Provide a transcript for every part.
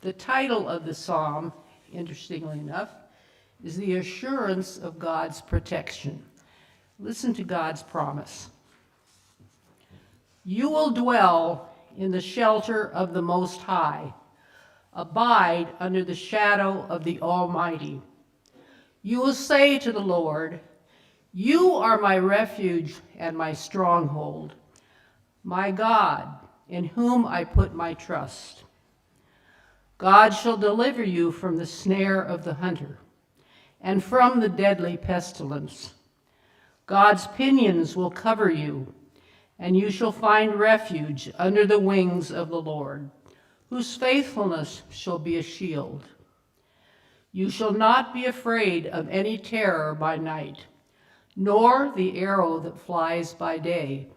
The title of the psalm, interestingly enough, is the assurance of God's protection. Listen to God's promise. You will dwell in the shelter of the Most High. Abide under the shadow of the Almighty. You will say to the Lord, you are my refuge and my stronghold, my God, in whom I put my trust. God shall deliver you from the snare of the hunter and from the deadly pestilence. God's pinions will cover you, and you shall find refuge under the wings of the Lord, whose faithfulness shall be a shield. You shall not be afraid of any terror by night, nor the arrow that flies by day,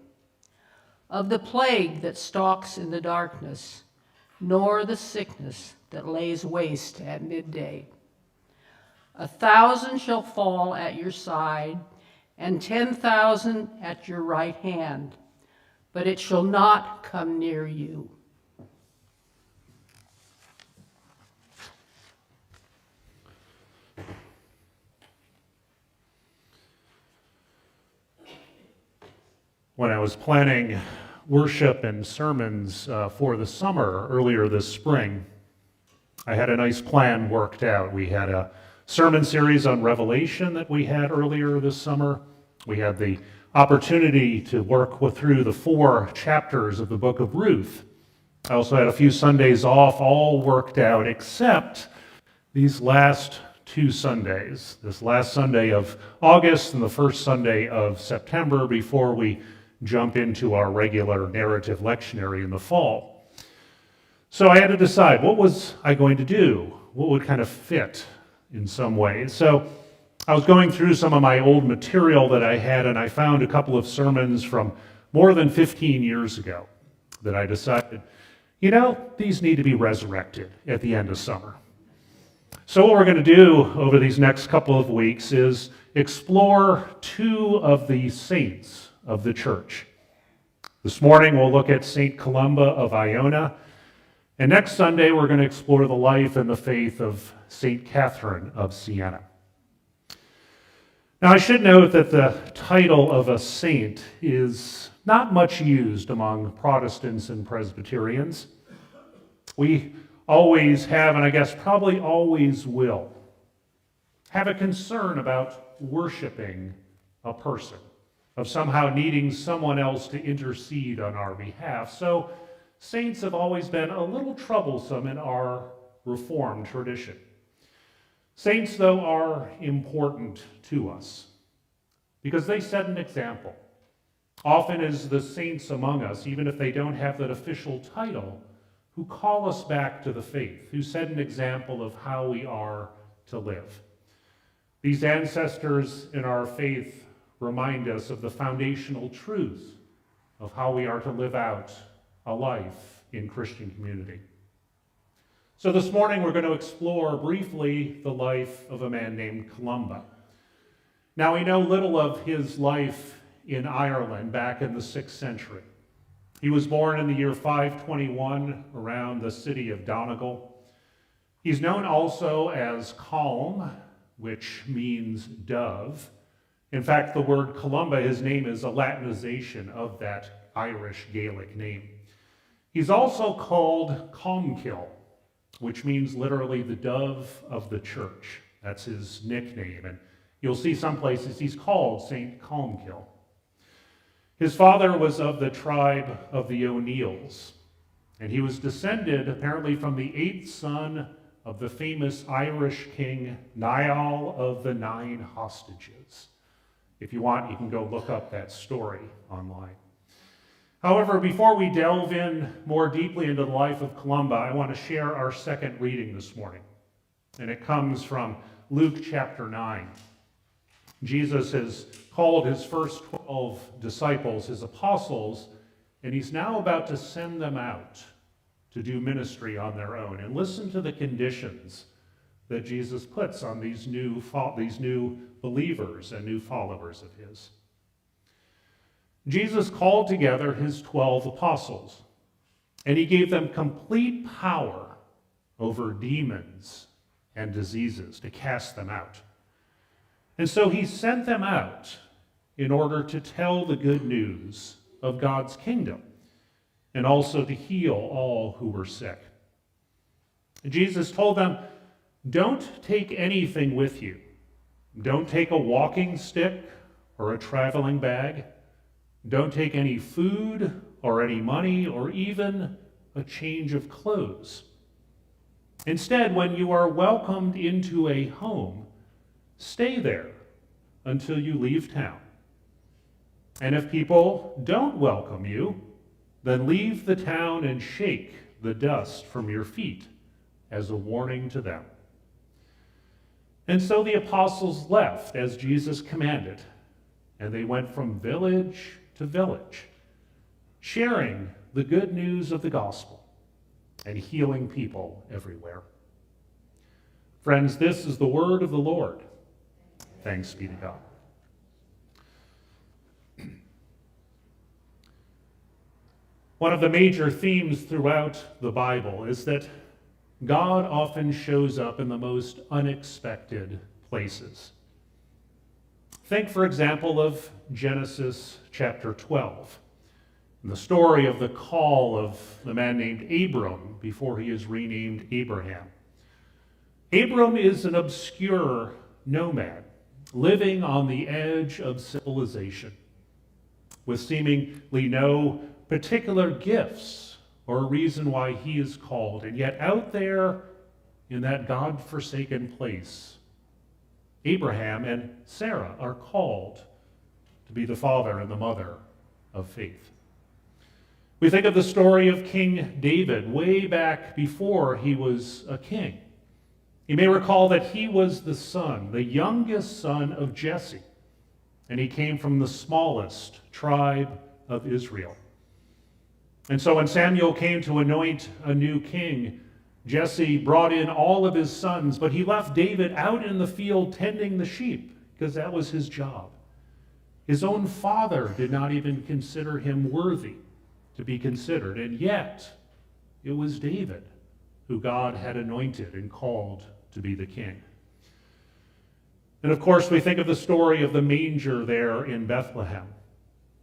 of the plague that stalks in the darkness, nor the sickness that lays waste at midday. 1,000 shall fall at your side, and 10,000 at your right hand, but it shall not come near you. When I was planning worship and sermons for the summer earlier this spring, I had a nice plan worked out. We had a sermon series on Revelation that we had earlier this summer. We had the opportunity to work through the 4 chapters of the book of Ruth. I also had a few Sundays off, all worked out, except these last 2 Sundays. This last Sunday of August and the first Sunday of September before we jump into our regular narrative lectionary in the fall. So I had to decide, what was I going to do? What would kind of fit in some ways? So I was going through some of my old material that I had, and I found a couple of sermons from more than 15 years ago that I decided, these need to be resurrected at the end of summer. So what we're going to do over these next couple of weeks is explore 2 of the saints of the church. This morning we'll look at St. Columba of Iona, and next Sunday we're going to explore the life and the faith of St. Catherine of Siena. Now I should note that the title of a saint is not much used among Protestants and Presbyterians. We always have, and I guess probably always will, have a concern about worshiping a person, of somehow needing someone else to intercede on our behalf. So saints have always been a little troublesome in our Reformed tradition. Saints, though, are important to us because they set an example. Often as the saints among us, even if they don't have that official title, who call us back to the faith, who set an example of how we are to live. These ancestors in our faith remind us of the foundational truths of how we are to live out a life in Christian community. So this morning we're going to explore briefly the life of a man named Columba. Now we know little of his life in Ireland back in the 6th century. He was born in the year 521 around the city of Donegal. He's known also as Columba, which means dove. In fact, the word Columba, his name is a Latinization of that Irish Gaelic name. He's also called Colmkill, which means literally the dove of the church. That's his nickname. And you'll see some places he's called St. Colmkill. His father was of the tribe of the O'Neills, and he was descended apparently from the 8th son of the famous Irish king Niall of the 9 Hostages. If you want, you can go look up that story online. However, before we delve in more deeply into the life of Columba, I want to share our second reading this morning. And it comes from Luke chapter 9. Jesus has called his first 12 disciples, his apostles, and he's now about to send them out to do ministry on their own. And listen to the conditions that Jesus puts on these new believers and new followers of his. Jesus called together his 12 apostles, and he gave them complete power over demons and diseases, to cast them out. And so he sent them out in order to tell the good news of God's kingdom and also to heal all who were sick. And Jesus told them, don't take anything with you. Don't take a walking stick or a traveling bag. Don't take any food or any money or even a change of clothes. Instead, when you are welcomed into a home, stay there until you leave town. And if people don't welcome you, then leave the town and shake the dust from your feet as a warning to them. And so the apostles left as Jesus commanded, and they went from village to village, sharing the good news of the gospel and healing people everywhere. Friends, this is the word of the Lord. Thanks be to God. One of the major themes throughout the Bible is that God often shows up in the most unexpected places. Think, for example, of Genesis chapter 12, and the story of the call of the man named Abram before he is renamed Abraham. Abram is an obscure nomad living on the edge of civilization with seemingly no particular gifts or reason why he is called. And yet out there in that God-forsaken place, Abraham and Sarah are called to be the father and the mother of faith. We think of the story of King David way back before he was a king. You may recall that he was the son, the youngest son of Jesse, and he came from the smallest tribe of Israel. And so when Samuel came to anoint a new king, Jesse brought in all of his sons, but he left David out in the field tending the sheep because that was his job. His own father did not even consider him worthy to be considered, and yet it was David who God had anointed and called to be the king. And of course, we think of the story of the manger there in Bethlehem,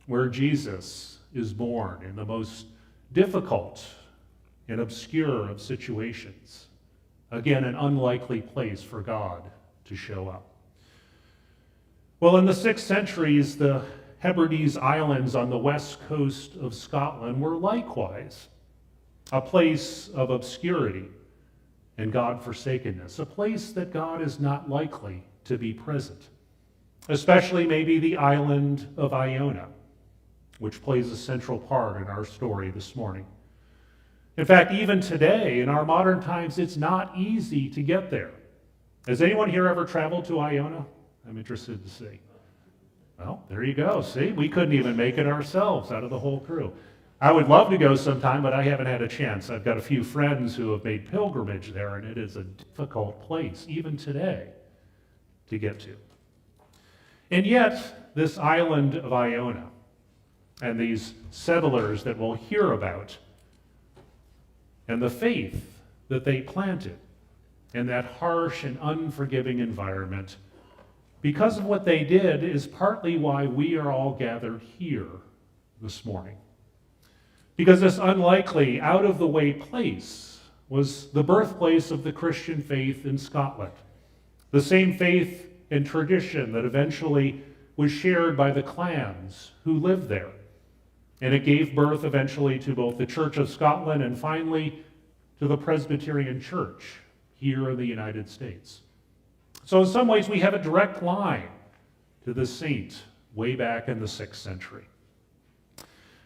where Jesus is born in the most difficult and obscure of situations. Again, an unlikely place for God to show up. Well, in the 6th centuries, the Hebrides Islands on the west coast of Scotland were likewise a place of obscurity and God-forsakenness, a place that God is not likely to be present, especially maybe the island of Iona, which plays a central part in our story this morning. In fact, even today, in our modern times, it's not easy to get there. Has anyone here ever traveled to Iona? I'm interested to see. Well, there you go. See, we couldn't even make it ourselves out of the whole crew. I would love to go sometime, but I haven't had a chance. I've got a few friends who have made pilgrimage there, and it is a difficult place, even today, to get to. And yet, this island of Iona and these settlers that we'll hear about and the faith that they planted in that harsh and unforgiving environment, because of what they did, is partly why we are all gathered here this morning. Because this unlikely, out-of-the-way place was the birthplace of the Christian faith in Scotland, the same faith and tradition that eventually was shared by the clans who lived there. And it gave birth eventually to both the Church of Scotland and finally to the Presbyterian Church here in the United States. So in some ways we have a direct line to the saint way back in the 6th century.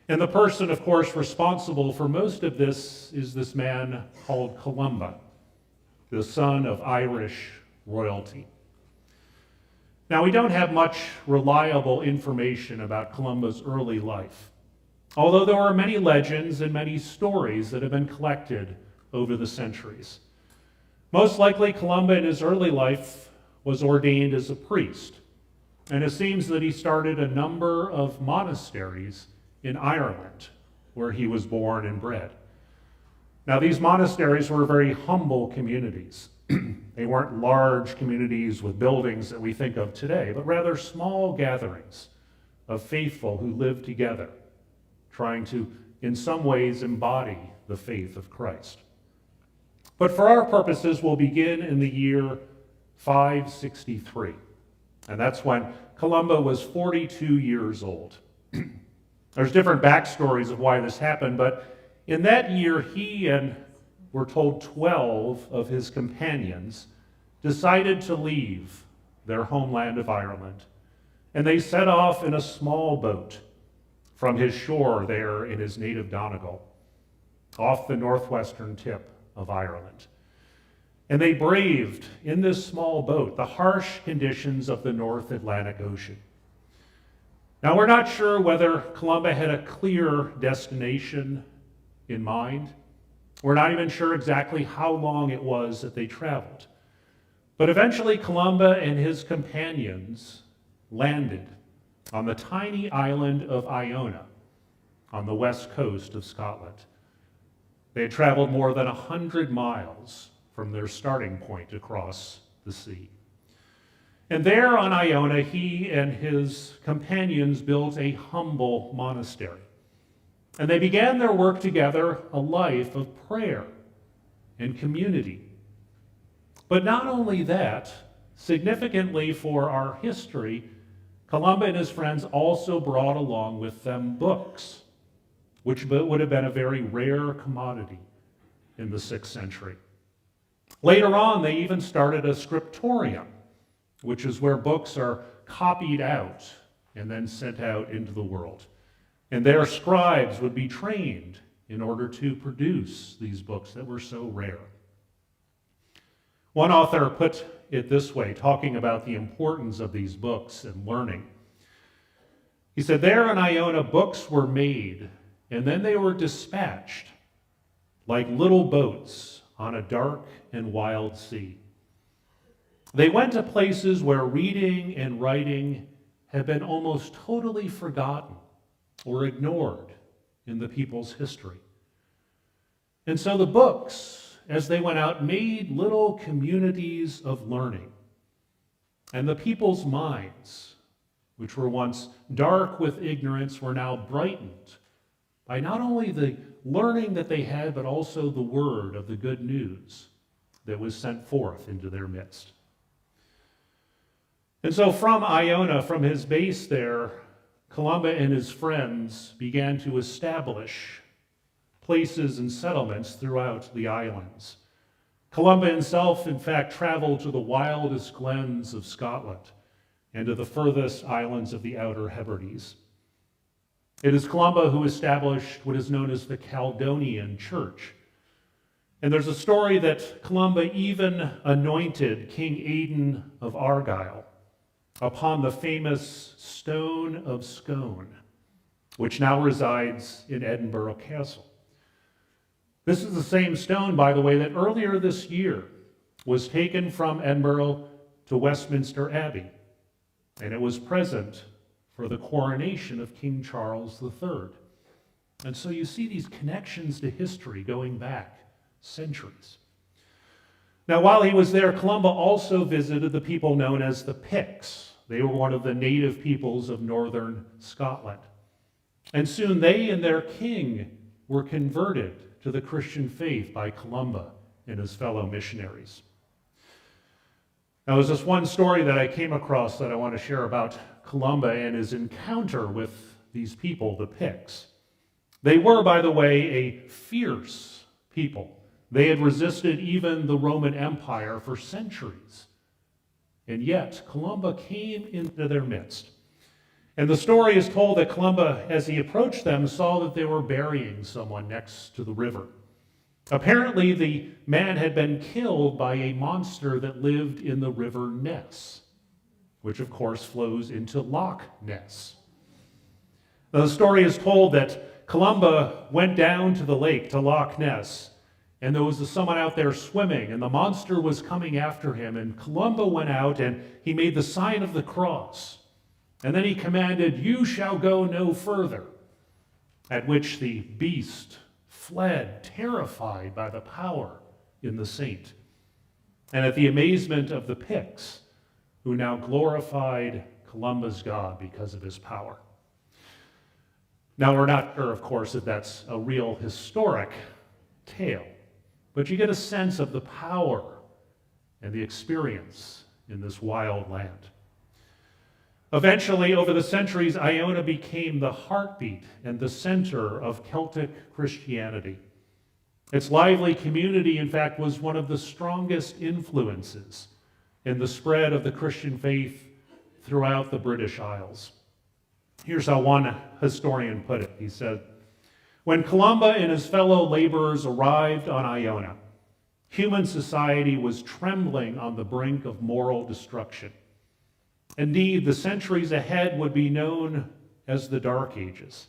And the person, of course, responsible for most of this is this man called Columba, the son of Irish royalty. Now, we don't have much reliable information about Columba's early life, although there are many legends and many stories that have been collected over the centuries. Most likely, Columba in his early life was ordained as a priest, and it seems that he started a number of monasteries in Ireland, where he was born and bred. Now, these monasteries were very humble communities. They weren't large communities with buildings that we think of today, but rather small gatherings of faithful who lived together, trying to, in some ways, embody the faith of Christ. But for our purposes, we'll begin in the year 563, and that's when Columba was 42 years old. There's different backstories of why this happened, but in that year, he and, we're told, 12 of his companions decided to leave their homeland of Ireland, and they set off in a small boat from his shore there in his native Donegal, off the northwestern tip of Ireland. And they braved, in this small boat, the harsh conditions of the North Atlantic Ocean. Now, we're not sure whether Columba had a clear destination in mind. We're not even sure exactly how long it was that they traveled. But eventually, Columba and his companions landed on the tiny island of Iona on the west coast of Scotland. They had traveled more than 100 miles from their starting point across the sea. And there on Iona, he and his companions built a humble monastery. And they began their work together, a life of prayer and community. But not only that, significantly for our history, Columba and his friends also brought along with them books, which would have been a very rare commodity in the 6th century. Later on, they even started a scriptorium, which is where books are copied out and then sent out into the world. And their scribes would be trained in order to produce these books that were so rare. One author put it this way, talking about the importance of these books and learning. He said, there in Iona, books were made, and then they were dispatched like little boats on a dark and wild sea. They went to places where reading and writing had been almost totally forgotten or ignored in the people's history. And so the books, as they went out, made little communities of learning. And the people's minds, which were once dark with ignorance, were now brightened by not only the learning that they had, but also the word of the good news that was sent forth into their midst. And so from Iona, from his base there, Columba and his friends began to establish places and settlements throughout the islands. Columba himself, in fact, traveled to the wildest glens of Scotland and to the furthest islands of the Outer Hebrides. It is Columba who established what is known as the Caledonian Church. And there's a story that Columba even anointed King Aidan of Argyll upon the famous Stone of Scone, which now resides in Edinburgh Castle. This is the same stone, by the way, that earlier this year was taken from Edinburgh to Westminster Abbey, and it was present for the coronation of King Charles III. And so you see these connections to history going back centuries. Now, while he was there, Columba also visited the people known as the Picts. They were one of the native peoples of northern Scotland. And soon they and their king were converted to the Christian faith by Columba and his fellow missionaries. Now, there's this one story that I came across that I want to share about Columba and his encounter with these people, the Picts. They were, by the way, a fierce people. They had resisted even the Roman Empire for centuries. And yet, Columba came into their midst. And the story is told that Columba, as he approached them, saw that they were burying someone next to the river. Apparently, the man had been killed by a monster that lived in the river Ness, which of course flows into Loch Ness. Now, the story is told that Columba went down to the lake, to Loch Ness, and there was someone out there swimming, and the monster was coming after him, and Columba went out and he made the sign of the cross. And then he commanded, "You shall go no further," at which the beast fled, terrified by the power in the saint, and at the amazement of the Picts, who now glorified Columba's God because of his power. Now, we're not sure, of course, if that's a real historic tale, but you get a sense of the power and the experience in this wild land. Eventually, over the centuries, Iona became the heartbeat and the center of Celtic Christianity. Its lively community, in fact, was one of the strongest influences in the spread of the Christian faith throughout the British Isles. Here's how one historian put it. He said, "When Columba and his fellow laborers arrived on Iona, human society was trembling on the brink of moral destruction. Indeed, the centuries ahead would be known as the Dark Ages.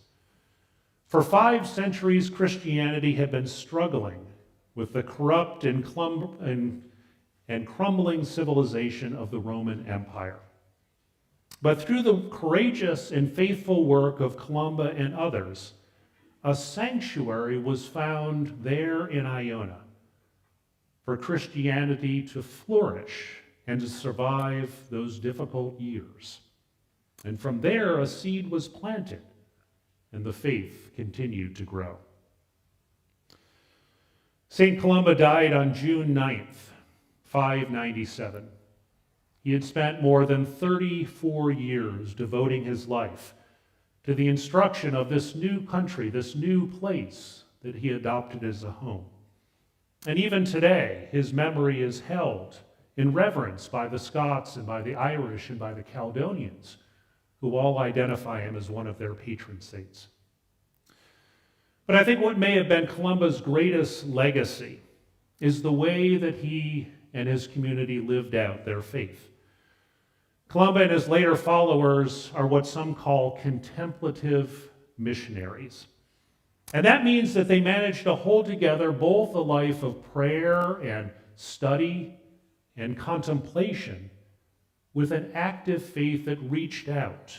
For 5 centuries, Christianity had been struggling with the corrupt and crumbling civilization of the Roman Empire. But through the courageous and faithful work of Columba and others, a sanctuary was found there in Iona for Christianity to flourish and to survive those difficult years. And from there, a seed was planted, and the faith continued to grow." St. Columba died on June 9th, 597. He had spent more than 34 years devoting his life to the instruction of this new country, this new place that he adopted as a home. And even today, his memory is held in reverence by the Scots and by the Irish and by the Caledonians, who all identify him as one of their patron saints. But I think what may have been Columba's greatest legacy is the way that he and his community lived out their faith. Columba and his later followers are what some call contemplative missionaries. And that means that they managed to hold together both a life of prayer and study and contemplation with an active faith that reached out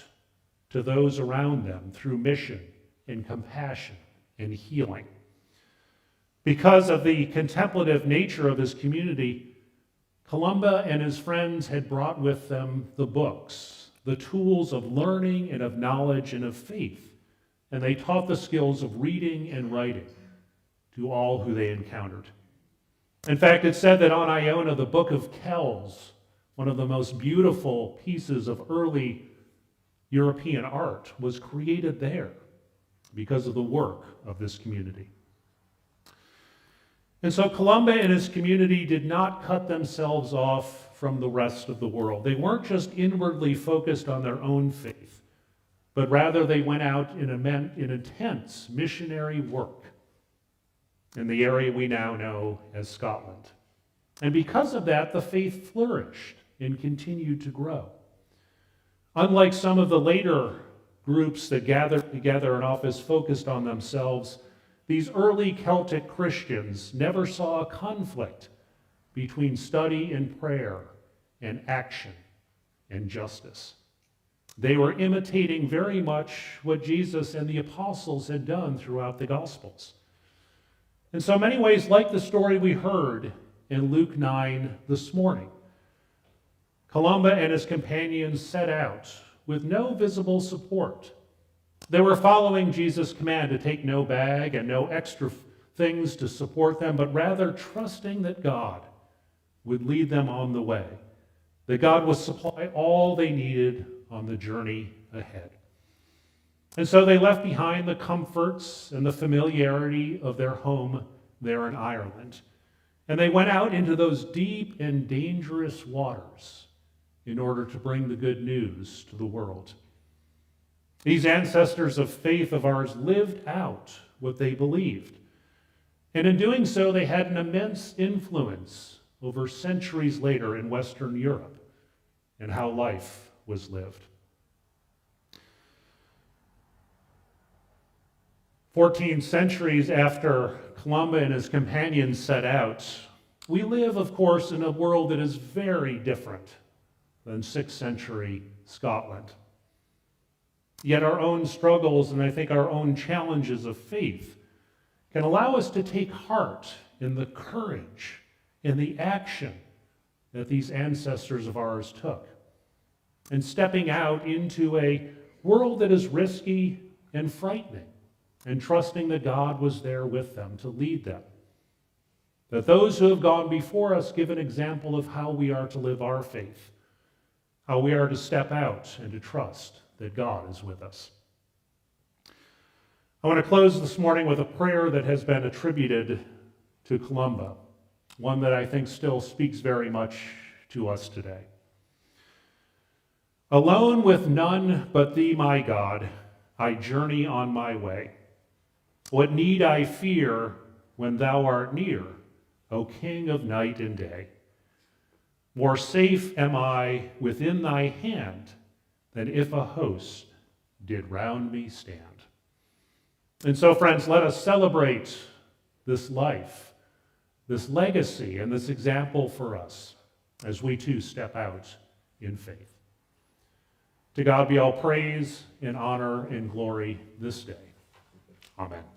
to those around them through mission and compassion and healing. Because of the contemplative nature of his community, Columba and his friends had brought with them the books, the tools of learning and of knowledge and of faith, and they taught the skills of reading and writing to all who they encountered. In fact, it's said that on Iona, the Book of Kells, one of the most beautiful pieces of early European art, was created there because of the work of this community. And so Columba and his community did not cut themselves off from the rest of the world. They weren't just inwardly focused on their own faith, but rather they went out in intense missionary work in the area we now know as Scotland. And because of that, the faith flourished and continued to grow. Unlike some of the later groups that gathered together and often focused on themselves, these early Celtic Christians never saw a conflict between study and prayer and action and justice. They were imitating very much what Jesus and the apostles had done throughout the Gospels. In so many ways, like the story we heard in Luke 9 this morning, Columba and his companions set out with no visible support. They were following Jesus' command to take no bag and no extra things to support them, but rather trusting that God would lead them on the way, that God would supply all they needed on the journey ahead. And so they left behind the comforts and the familiarity of their home there in Ireland, and they went out into those deep and dangerous waters in order to bring the good news to the world. These ancestors of faith of ours lived out what they believed. And in doing so, they had an immense influence over centuries later in Western Europe and how life was lived. 14 centuries after Columba and his companions set out, we live, of course, in a world that is very different than 6th century Scotland. Yet our own struggles and I think our own challenges of faith can allow us to take heart in the courage and the action that these ancestors of ours took, and stepping out into a world that is risky and frightening, and trusting that God was there with them to lead them. That those who have gone before us give an example of how we are to live our faith, how we are to step out and to trust that God is with us. I want to close this morning with a prayer that has been attributed to Columba, one that I think still speaks very much to us today. Alone with none but thee, my God, I journey on my way. What need I fear when thou art near, O King of night and day? More safe am I within thy hand than if a host did round me stand. And so, friends, let us celebrate this life, this legacy, and this example for us as we too step out in faith. To God be all praise and honor and glory this day. Amen.